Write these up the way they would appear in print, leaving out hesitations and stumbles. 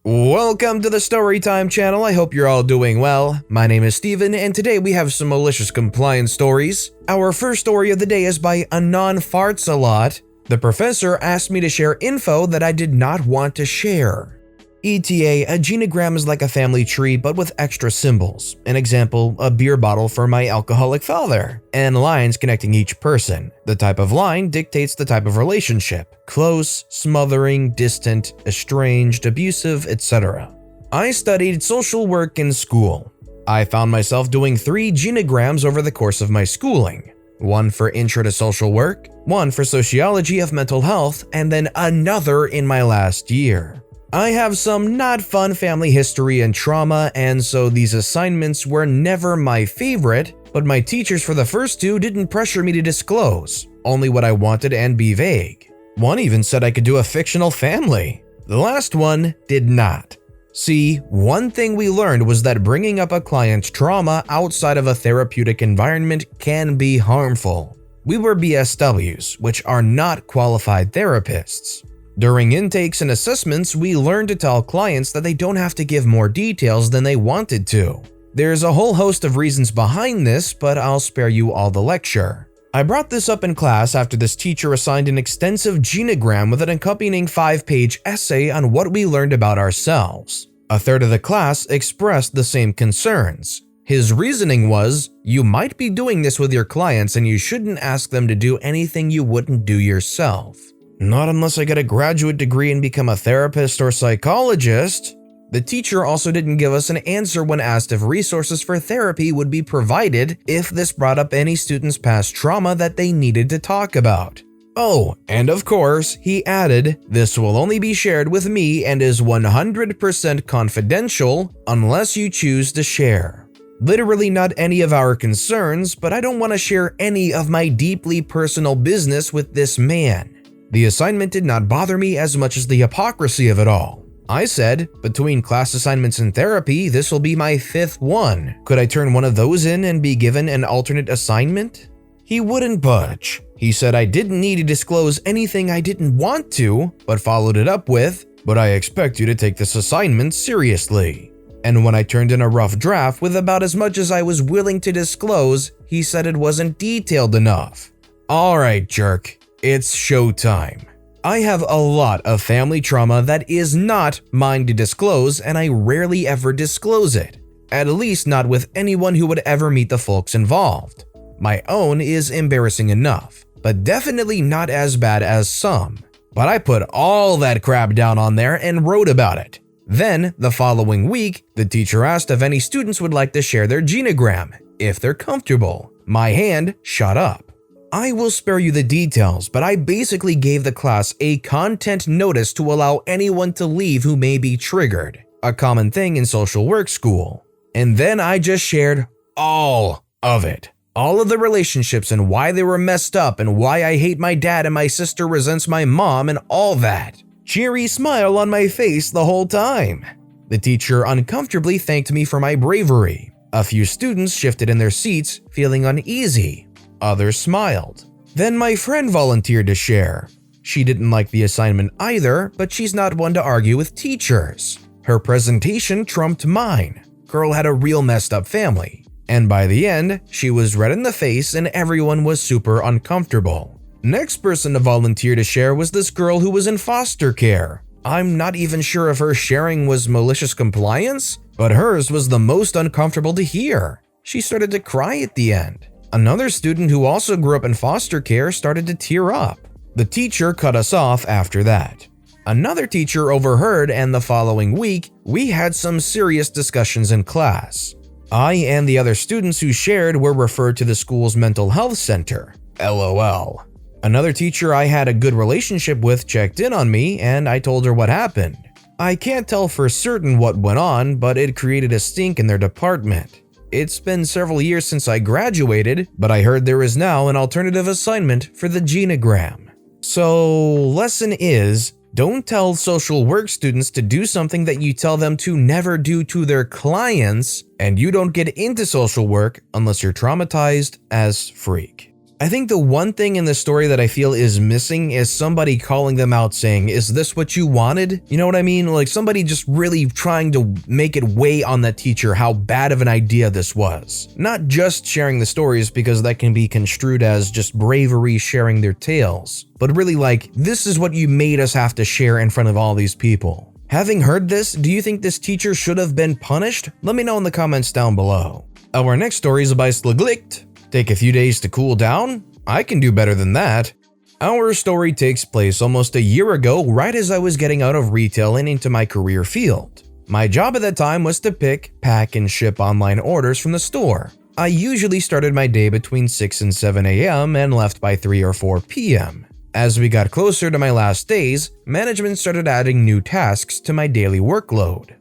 Welcome to the Storytime channel. I hope you're all doing well. My name is Steven, and today we have some malicious compliance stories. Our first story of the day is by AnonFartsALot. The professor asked me to share info that I did not want to share. ETA, a genogram is like a family tree but with extra symbols. An example, a beer bottle for my alcoholic father, and lines connecting each person. The type of line dictates the type of relationship: close, smothering, distant, estranged, abusive, etc. I studied social work in school. I found myself doing 3 genograms over the course of my schooling. One for Intro to Social Work, one for Sociology of Mental Health, and then another in my last year. I have some not fun family history and trauma, and so these assignments were never my favorite, but my teachers for the first 2 didn't pressure me to disclose, only what I wanted and be vague. One even said I could do a fictional family. The last one did not. See, one thing we learned was that bringing up a client's trauma outside of a therapeutic environment can be harmful. We were BSWs, which are not qualified therapists. During intakes and assessments, we learned to tell clients that they don't have to give more details than they wanted to. There's a whole host of reasons behind this, but I'll spare you all the lecture. I brought this up in class after this teacher assigned an extensive genogram with an accompanying 5-page essay on what we learned about ourselves. A third of the class expressed the same concerns. His reasoning was, you might be doing this with your clients and you shouldn't ask them to do anything you wouldn't do yourself. Not unless I get a graduate degree and become a therapist or psychologist. The teacher also didn't give us an answer when asked if resources for therapy would be provided if this brought up any student's past trauma that they needed to talk about. Oh, and of course, he added, this will only be shared with me and is 100% confidential unless you choose to share. Literally not any of our concerns, but I don't want to share any of my deeply personal business with this man. The assignment did not bother me as much as the hypocrisy of it all. I said, between class assignments and therapy, this will be my 5th one. Could I turn one of those in and be given an alternate assignment? He wouldn't budge. He said I didn't need to disclose anything I didn't want to, but followed it up with, but I expect you to take this assignment seriously. And when I turned in a rough draft with about as much as I was willing to disclose, he said it wasn't detailed enough. Alright, jerk. It's showtime. I have a lot of family trauma that is not mine to disclose, and I rarely ever disclose it. At least not with anyone who would ever meet the folks involved. My own is embarrassing enough, but definitely not as bad as some. But I put all that crap down on there and wrote about it. Then, the following week, the teacher asked if any students would like to share their genogram, if they're comfortable. My hand shot up. I will spare you the details, but I basically gave the class a content notice to allow anyone to leave who may be triggered, a common thing in social work school. And then I just shared all of it. All of the relationships and why they were messed up and why I hate my dad and my sister resents my mom and all that. Cheery smile on my face the whole time. The teacher uncomfortably thanked me for my bravery. A few students shifted in their seats, feeling uneasy. Others smiled. Then my friend volunteered to share. She didn't like the assignment either, but she's not one to argue with teachers. Her presentation trumped mine. Girl had a real messed up family. And by the end, she was red in the face and everyone was super uncomfortable. Next person to volunteer to share was this girl who was in foster care. I'm not even sure if her sharing was malicious compliance, but hers was the most uncomfortable to hear. She started to cry at the end. Another student who also grew up in foster care started to tear up. The teacher cut us off after that. Another teacher overheard, and the following week, we had some serious discussions in class. I and the other students who shared were referred to the school's mental health center. LOL. Another teacher I had a good relationship with checked in on me, and I told her what happened. I can't tell for certain what went on, but it created a stink in their department. It's been several years since I graduated, but I heard there is now an alternative assignment for the genogram. So, lesson is, don't tell social work students to do something that you tell them to never do to their clients, and you don't get into social work unless you're traumatized as freak. I think the one thing in the story that I feel is missing is somebody calling them out saying, "Is this what you wanted?" You know what I mean? Like somebody just really trying to make it weigh on that teacher how bad of an idea this was. Not just sharing the stories, because that can be construed as just bravery sharing their tales, but really like, this is what you made us have to share in front of all these people. Having heard this, do you think this teacher should have been punished? Let me know in the comments down below. Our next story is by slaglicked. Take a few days to cool down? I can do better than that. Our story takes place almost a year ago, right as I was getting out of retail and into my career field. My job at that time was to pick, pack, and ship online orders from the store. I usually started my day between 6 and 7 a.m. and left by 3 or 4 p.m. As we got closer to my last days, management started adding new tasks to my daily workload.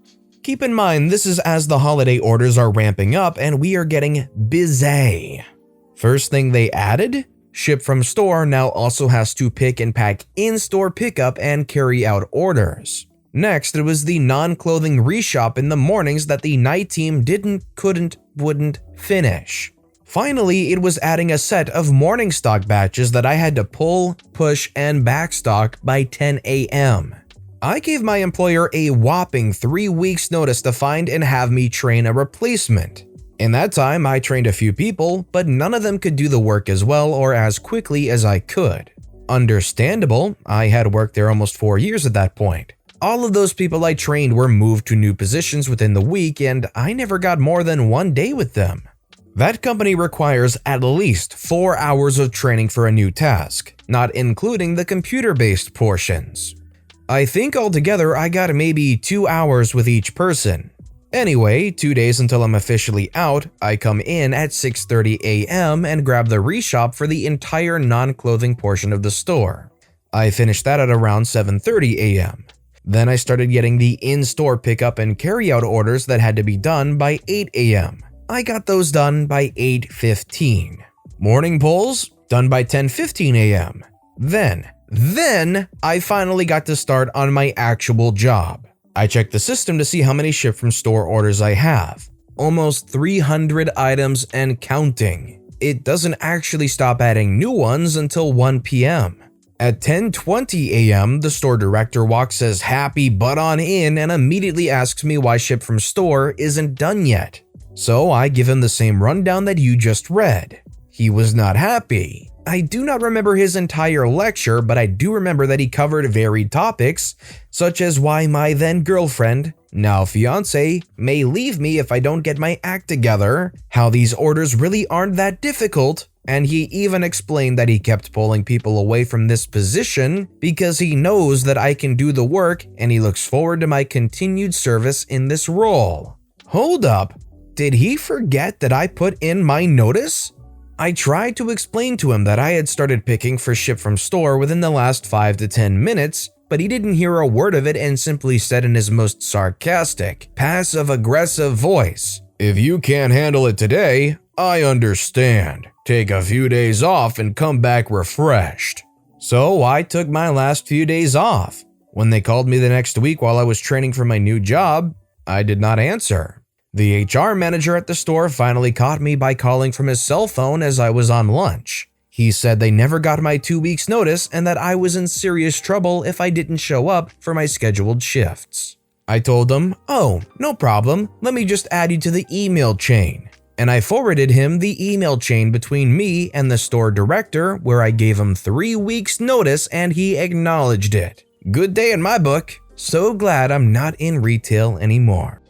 Keep in mind, this is as the holiday orders are ramping up and we are getting busy. First thing they added? Ship from store now also has to pick and pack in-store pickup and carry out orders. Next, it was the non-clothing reshop in the mornings that the night team wouldn't finish. Finally, it was adding a set of morning stock batches that I had to pull, push, and backstock by 10 a.m. I gave my employer a whopping 3 weeks notice to find and have me train a replacement. In that time, I trained a few people, but none of them could do the work as well or as quickly as I could. Understandable, I had worked there almost 4 years at that point. All of those people I trained were moved to new positions within the week, and I never got more than 1 day with them. That company requires at least 4 hours of training for a new task, not including the computer-based portions. I think altogether I got maybe 2 hours with each person. Anyway, 2 days until I'm officially out, I come in at 6:30 a.m. and grab the reshop for the entire non-clothing portion of the store. I finished that at around 7:30 a.m. Then I started getting the in-store pickup and carry-out orders that had to be done by 8 a.m. I got those done by 8:15. Morning polls done by 10:15 a.m. Then I finally got to start on my actual job. I checked the system to see how many ship from store orders I have. Almost 300 items and counting. It doesn't actually stop adding new ones until 1 p.m. At 10:20 a.m., the store director walks his happy butt on in and immediately asks me why ship from store isn't done yet. So I give him the same rundown that you just read. He was not happy. I do not remember his entire lecture, but I do remember that he covered varied topics, such as why my then girlfriend, now fiance, may leave me if I don't get my act together, how these orders really aren't that difficult, and he even explained that he kept pulling people away from this position because he knows that I can do the work and he looks forward to my continued service in this role. Hold up, did he forget that I put in my notice? I tried to explain to him that I had started picking for ship from store within the last 5 to 10 minutes, but he didn't hear a word of it and simply said in his most sarcastic, passive-aggressive voice, "If you can't handle it today, I understand. Take a few days off and come back refreshed." So I took my last few days off. When they called me the next week while I was training for my new job, I did not answer. The HR manager at the store finally caught me by calling from his cell phone as I was on lunch. He said they never got my 2 weeks notice and that I was in serious trouble if I didn't show up for my scheduled shifts. I told him, "Oh, no problem, let me just add you to the email chain." And I forwarded him the email chain between me and the store director where I gave him 3 weeks notice and he acknowledged it. Good day in my book. So glad I'm not in retail anymore.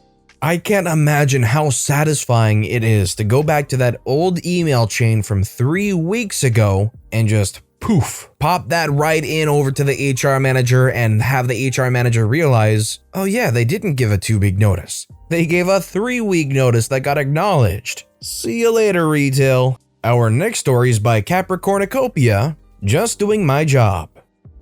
I can't imagine how satisfying it is to go back to that old email chain from 3 weeks ago and just poof, pop that right in over to the HR manager and have the HR manager realize, oh yeah, they didn't give a 2-week notice. They gave a 3-week notice that got acknowledged. See you later, retail. Our next story is by Capricornicopia, just doing my job.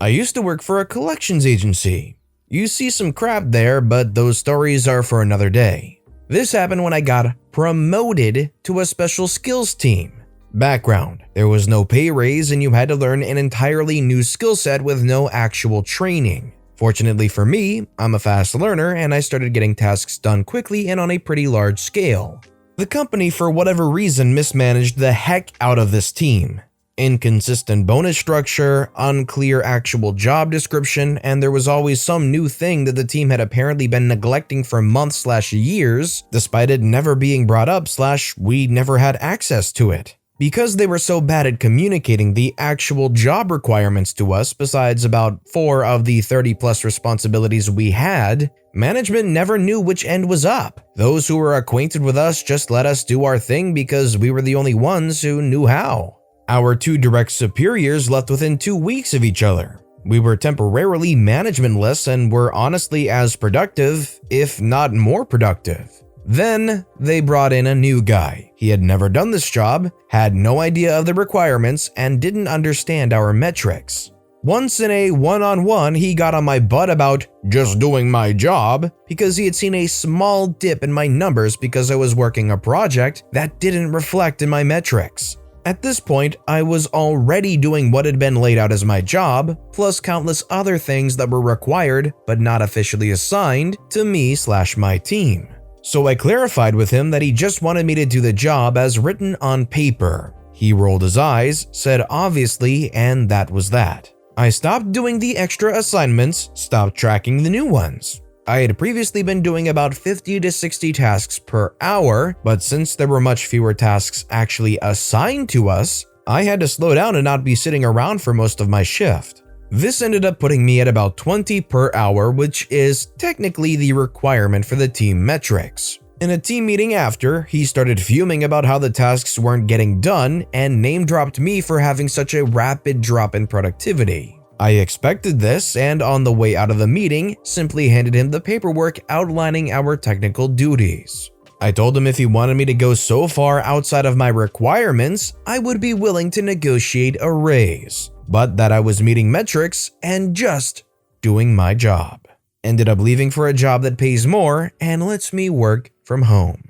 I used to work for a collections agency. You see some crap there, but those stories are for another day. This happened when I got promoted to a special skills team. Background: there was no pay raise and you had to learn an entirely new skill set with no actual training. Fortunately for me, I'm a fast learner and I started getting tasks done quickly and on a pretty large scale. The company, for whatever reason, mismanaged the heck out of this team. Inconsistent bonus structure, unclear actual job description, and there was always some new thing that the team had apparently been neglecting for months/years, despite it never being brought up/we never had access to it. Because they were so bad at communicating the actual job requirements to us, besides about 4 of the 30+ responsibilities we had, management never knew which end was up. Those who were acquainted with us just let us do our thing because we were the only ones who knew how. Our 2 direct superiors left within 2 weeks of each other. We were temporarily managementless and were honestly as productive, if not more productive. Then, they brought in a new guy. He had never done this job, had no idea of the requirements, and didn't understand our metrics. Once in a one-on-one, he got on my butt about just doing my job because he had seen a small dip in my numbers because I was working a project that didn't reflect in my metrics. At this point, I was already doing what had been laid out as my job, plus countless other things that were required but not officially assigned to me/my team. So I clarified with him that he just wanted me to do the job as written on paper. He rolled his eyes, said obviously, and that was that. I stopped doing the extra assignments, stopped tracking the new ones. I had previously been doing about 50 to 60 tasks per hour, but since there were much fewer tasks actually assigned to us, I had to slow down and not be sitting around for most of my shift. This ended up putting me at about 20 per hour, which is technically the requirement for the team metrics. In a team meeting after, he started fuming about how the tasks weren't getting done and name-dropped me for having such a rapid drop in productivity. I expected this, and on the way out of the meeting, simply handed him the paperwork outlining our technical duties. I told him if he wanted me to go so far outside of my requirements, I would be willing to negotiate a raise, but that I was meeting metrics and just doing my job. Ended up leaving for a job that pays more and lets me work from home.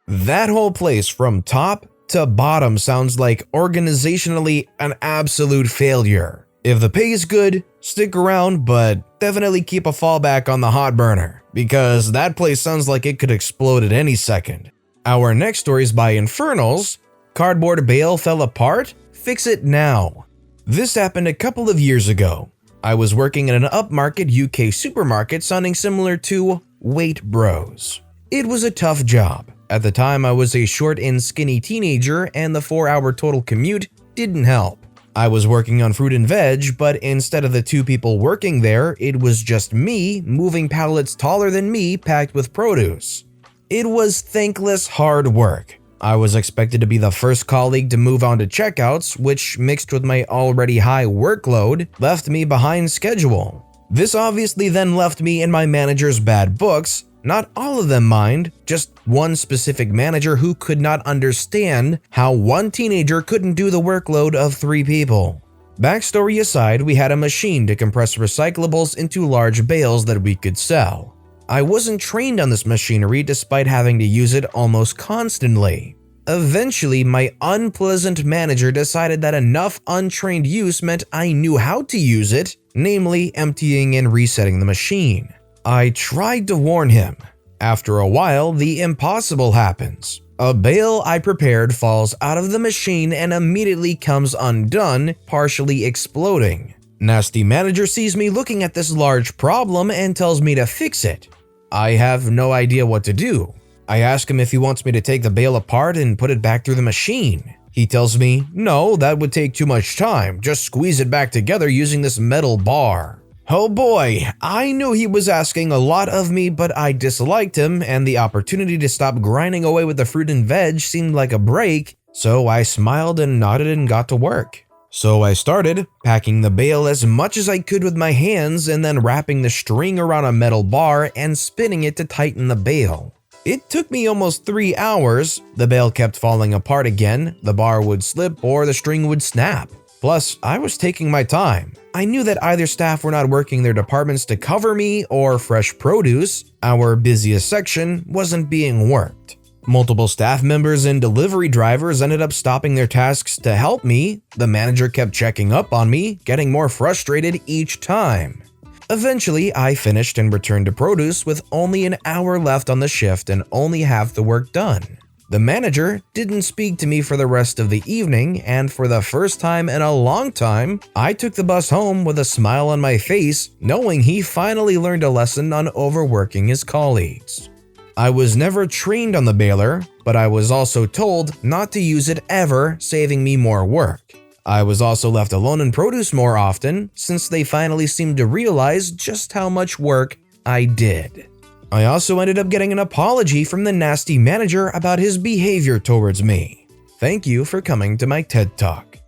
That whole place from top to bottom sounds like organizationally an absolute failure. If the pay is good, stick around, but definitely keep a fallback on the hot burner, because that place sounds like it could explode at any second. Our next story is by Infernals. Cardboard bale fell apart? Fix it now. This happened a couple of years ago. I was working in an upmarket UK supermarket sounding similar to Wait Bros. It was a tough job. At the time, I was a short and skinny teenager, and the 4-hour total commute didn't help. I was working on fruit and veg, but instead of the 2 people working there, it was just me moving pallets taller than me packed with produce. It was thankless hard work. I was expected to be the first colleague to move on to checkouts, which mixed with my already high workload left me behind schedule. This obviously then left me in my manager's bad books. Not all of them, mind, just one specific manager who could not understand how one teenager couldn't do the workload of 3 people. Backstory aside, we had a machine to compress recyclables into large bales that we could sell. I wasn't trained on this machinery despite having to use it almost constantly. Eventually, my unpleasant manager decided that enough untrained use meant I knew how to use it, namely emptying and resetting the machine. I tried to warn him. After a while, the impossible happens. A bale I prepared falls out of the machine and immediately comes undone, partially exploding. Nasty manager sees me looking at this large problem and tells me to fix it. I have no idea what to do. I ask him if he wants me to take the bale apart and put it back through the machine. He tells me, no, that would take too much time. Just squeeze it back together using this metal bar. Oh boy, I knew he was asking a lot of me, but I disliked him, and the opportunity to stop grinding away with the fruit and veg seemed like a break, so I smiled and nodded and got to work. So I started packing the bale as much as I could with my hands and then wrapping the string around a metal bar and spinning it to tighten the bale. It took me almost 3 hours. The bale kept falling apart again, the bar would slip or the string would snap. Plus, I was taking my time. I knew that either staff were not working their departments to cover me or fresh produce, our busiest section, wasn't being worked. Multiple staff members and delivery drivers ended up stopping their tasks to help me. The manager kept checking up on me, getting more frustrated each time. Eventually, I finished and returned to produce with only an hour left on the shift and only half the work done. The manager didn't speak to me for the rest of the evening, and for the first time in a long time, I took the bus home with a smile on my face, knowing he finally learned a lesson on overworking his colleagues. I was never trained on the baler, but I was also told not to use it ever, saving me more work. I was also left alone in produce more often, since they finally seemed to realize just how much work I did. I also ended up getting an apology from the nasty manager about his behavior towards me. Thank you for coming to my TED Talk.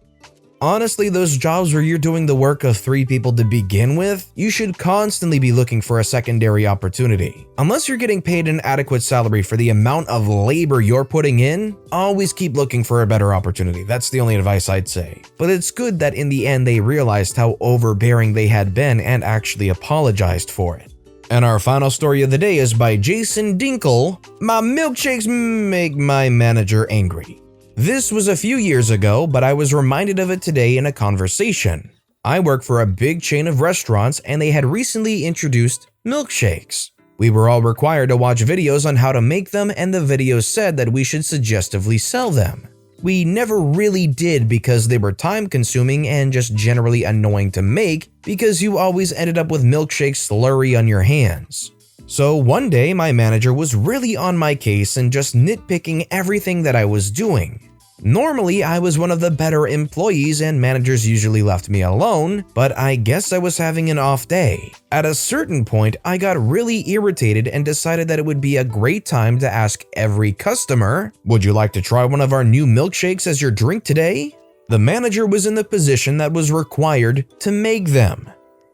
Honestly, those jobs where you're doing the work of 3 people to begin with, you should constantly be looking for a secondary opportunity. Unless you're getting paid an adequate salary for the amount of labor you're putting in, always keep looking for a better opportunity. That's the only advice I'd say. But it's good that in the end they realized how overbearing they had been and actually apologized for it. And our final story of the day is by jasondinkle. My milkshakes make my manager angry. This was a few years ago, but I was reminded of it today in a conversation. I work for a big chain of restaurants and they had recently introduced milkshakes. We were all required to watch videos on how to make them, and the videos said that we should suggestively sell them. We never really did because they were time-consuming and just generally annoying to make because you always ended up with milkshake slurry on your hands. So one day my manager was really on my case and just nitpicking everything that I was doing. Normally, I was one of the better employees and managers usually left me alone, but I guess I was having an off day. At a certain point, I got really irritated and decided that it would be a great time to ask every customer, "Would you like to try one of our new milkshakes as your drink today?" The manager was in the position that was required to make them.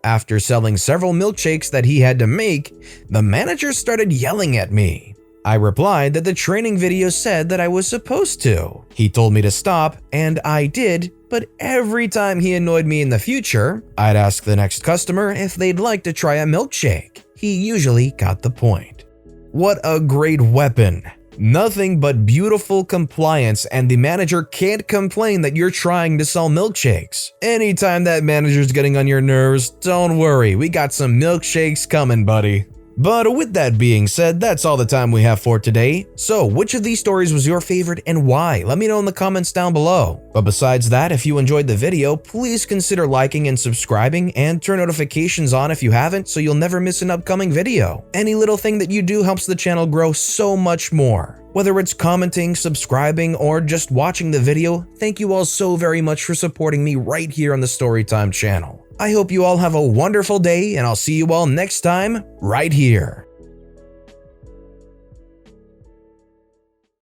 After selling several milkshakes that he had to make, the manager started yelling at me. I replied that the training video said that I was supposed to. He told me to stop, and I did, but every time he annoyed me in the future, I'd ask the next customer if they'd like to try a milkshake. He usually got the point. What a great weapon. Nothing but beautiful compliance, and the manager can't complain that you're trying to sell milkshakes. Anytime that manager's getting on your nerves, don't worry, we got some milkshakes coming, buddy. But with that being said, that's all the time we have for today. So, which of these stories was your favorite and why? Let me know in the comments down below. But besides that, if you enjoyed the video, please consider liking and subscribing, and turn notifications on if you haven't so you'll never miss an upcoming video. Any little thing that you do helps the channel grow so much more. Whether it's commenting, subscribing, or just watching the video, thank you all so very much for supporting me right here on the Storytime channel. I hope you all have a wonderful day, and I'll see you all next time, right here.